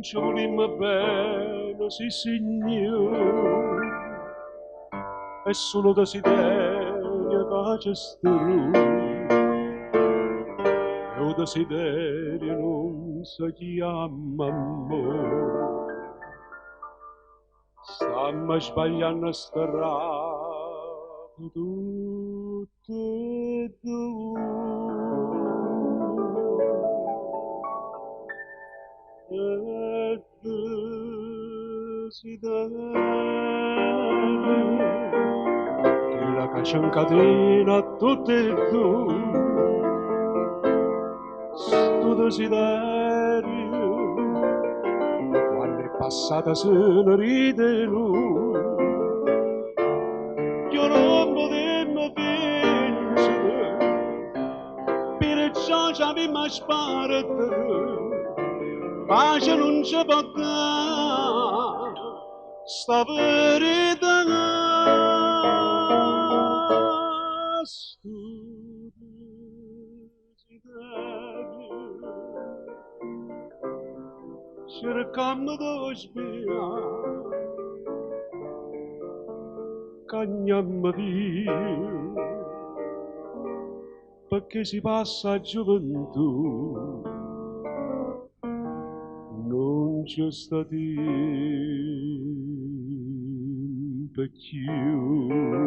ci volimmo bene, sì signore, è solo desiderio che ci strui, e un desiderio non si chiama amore. Stiamo sbagliando strada tutte e due. E desiderio che la caccia in catena tutte e due. Sto desiderio quando è passata se ne ride lui. Io non potevo vincere, perciò ci abbiamo sparato. Pace non ci può dare, sta verità. Sto desiderio cercando di spiegare, cagnammo via, perché si passa a gioventù, non c'è sta tempo più.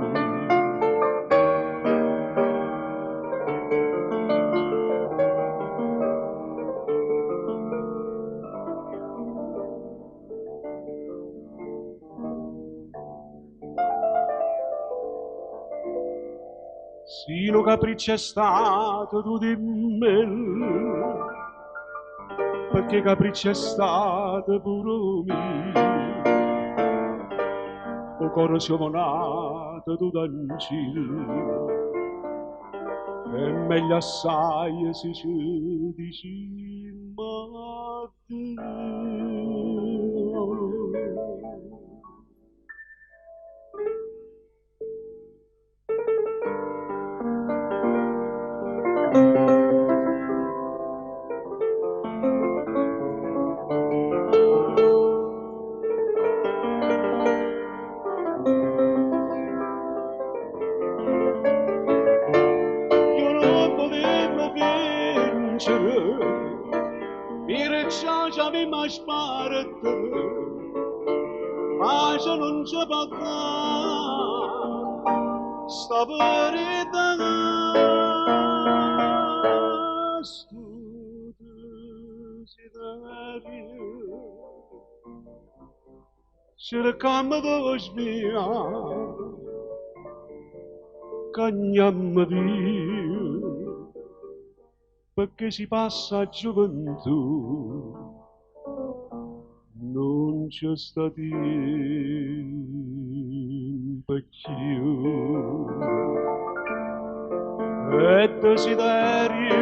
Sino capriccio è stato tu di me, perché capriccio è stato pure mio. O coro siamo nato tu d'ancino, e meglio assai se ci dicimmo Dio. Sparato, ma se non ci può dare, sta verità. Sto desiderio cercando di spiegare, cagnammo via, perché si passa a gioventù, non c'è sta tempo più. E desiderio